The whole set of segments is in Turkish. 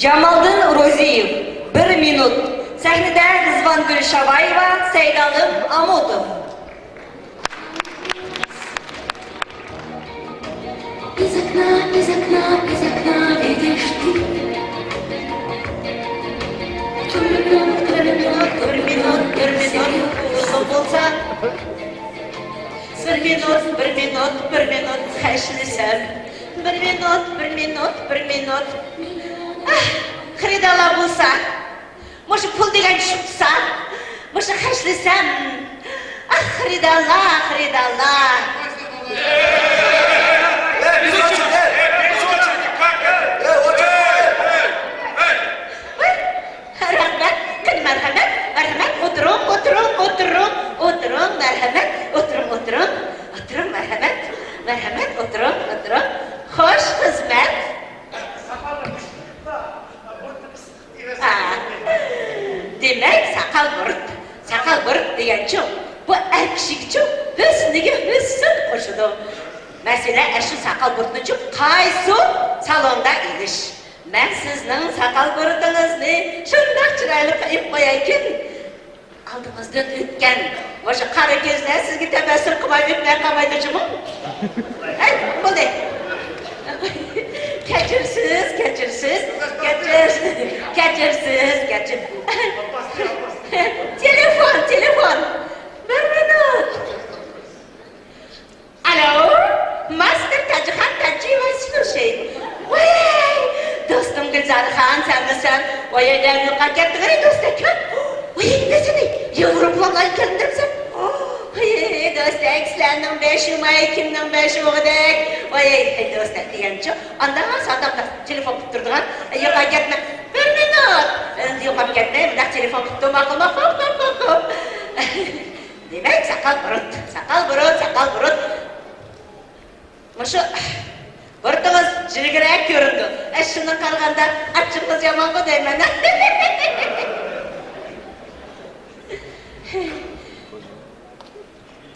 Jamaldin Ro'ziyev 1 minut. Sahnada Rizvongul Shabayeva, Saydalim Amotov. Из окна видишь ты. Bir minut. Uzun bolsa. Bir minut. Haşlisem. Bir minut. Xiridalar bo'lsa, mushu pul degan tushibsa, mushu hashlisam. Xiridalar. Marhamat, o'tiring, marhamat, o'tiring, marhamat, o'tiring. Xo'sh, xizmat. Demak, saqal burt deganchi, bu aytishikchi husniga husn qo'shadi. Masalan, shu saqal burtni qaysi salonda edish. Men sizning saqal burtingizni shunday chiroyli qilib qo'yaykin. Oldimizdan o'tgan o'sha qari kezlar sizga tabassum qilmay o'tmay qolmaydi jimi? Bo'ldi. Kechirsiz. Telefon. Bir minut. Alo, Master Tajixon Tajiyeva слушай. Voy, do'stim Gulzarxon, senmisan? Voy, yo'qolib ketdi, do'stim. Voy, nesini? Yevropaga keldirsan? Voy, do'stim, sizlarning 5 may, kimning 5 o'g'idek. Voy, do'stim deganchi, ondan so'nda telefon qilib turdigan. Yo'qolib ketma. 1 minut. Endi yo'qolib ketdi, bunday telefon qilib turmoqma. Hop. Demak, saqal burut. Mushu burtingiz jilgirak ko'rindi. Shuni qilganda achchiqingiz yomon-ku deyman.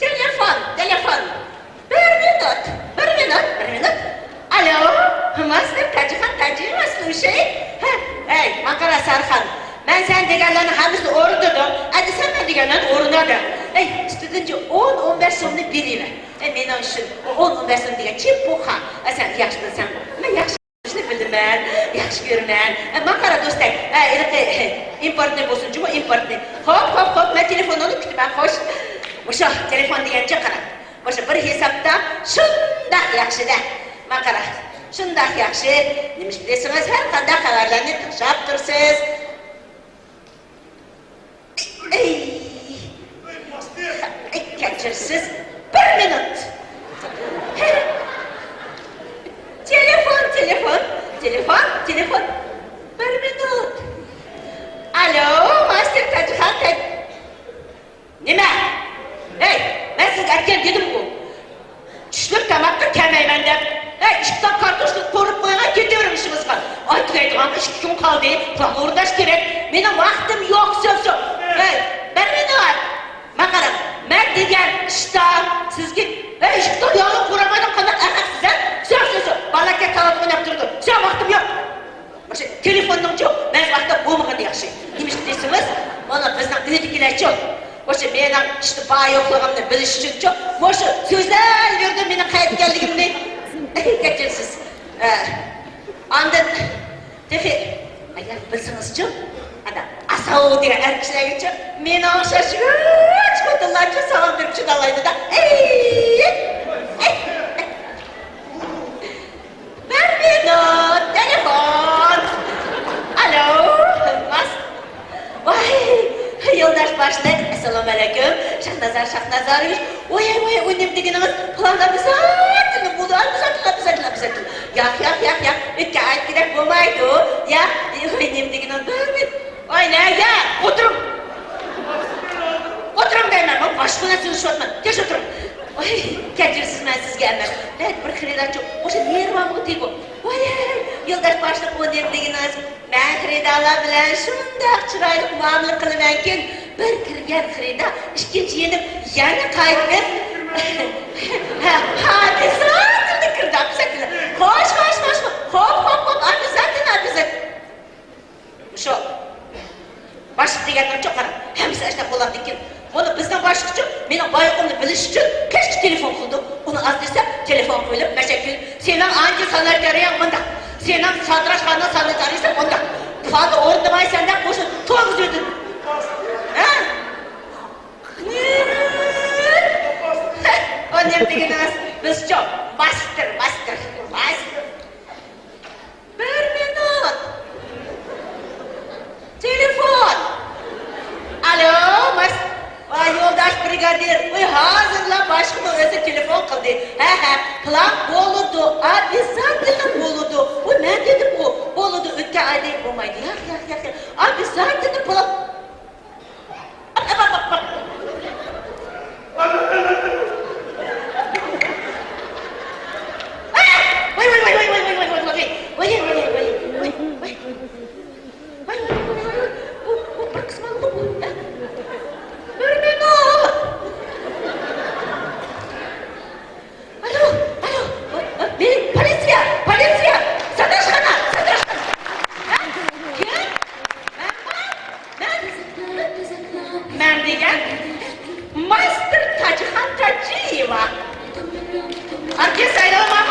Telefon. 1 minut. Alo, Master Tajixon Tajiyeva, слушай. Ey, Makara Sarxon. Ben sen deganlarni hammasini o'rnadim. Hadi sen men deganlarni o'rnadim. Ey, studentga 10-15 so'mni beraver. Men shu 10-15 so'm degan chip buqa. Sen yaxshi bilsan, men yaxshi bildiman, yaxshi ko'raman. Makara do'stak, importni bo'lsin-chi, importni. Hop, men telefonni kutaman, xo'sh. O'sha telefon degancha qarang. O'sha bir hisobda shunday yaxshi-da. Makara, shunday yaxshi. Nima desangiz, har qanday xabarlarni tashab tursiz. Kechirsiz 1 minut. Telefon. 1 minut. Alo, Master Tajixon. Nima? Hey, ben sizga aytgan dedim-ku. Tushlik tamoqqa kelmayman deb. Hey, ishdan kartoshka ko'rib qo'ygan ketaverim ishimizga. Aytmaydigan ish kun qoldi. Quloq o'rdash kerak. Mening vaqtim yo'q so'z. Hey, 1 minut. Maqara, men degan ishdan sizga ishdan yolg'iz qo'ramaydan qanday aqaqsiz-a? So'z. Balaka talat o'ynab turdi. Sen vaqtim yo'q. Mana telefonning yo'q. Men vaqtda bo'lmaganda yaxshi. Nima deysiz? Mana bizning uydagilar-chi. O'sha mening ishni yo'qligimni bilish uchun-chi, o'sha so'zlar yerda meni qaytganligimni kechirsiz. Ondan tefe, agar bilsangiz-chi, ana asov degan erkaklarga meni o'xshash xotinlarga salom berib chidalaydi-da. Bir minut, telefon. Alo, Voy, yo'ldosh boshliq, assalomu alaykum. Shahnazar. Voy, o'ynab deganingiz planlar bizatini bo'ldi. Bizat. Yo'q. Ikki ayt kerak bo'lmaydi. Ya, o'ynab deganingiz bir. Oynaga, o'tiring deyman. Men boshqani so'rashyapman. Kesh o'tiring. Voy, kechirsiz men sizga emas. Bir xiridachi, o'sha nervamga tegib. Voy, yo'ldosh boshliq o'ynab deganingiz men xiridalar bilan shunday chiroyli muomala qilamankin, bir kirgan xirida ikkinchi yenib yana qaytib desatni kirdi. Xo'sh. Hop, obezatni. Senin anca sanatörüyen bunda. Senin satraşkanlı sanatörüysen bunda. Fazla ordamayı senden boşun. Toğuz ödün. Ha? O ne biliniz? Biz çok. Bastır. Bir minut. Telefon. Alo, Vay yoldaş brigadir, bu hazırla başımı özü telefon kıldı. Plan boludu, обязательно boludu. Bu ne dedi bu? Boludu, ötke ayda olmaydı. Yak. Обязательно plan. Bak. Vay. Bu bırakısmalı bu. Bir minut. Alo. Polisiya. Sadraşkana. Ha? Kim? Ben degan Master Tajihan Tajiyeva. Herkes saylama.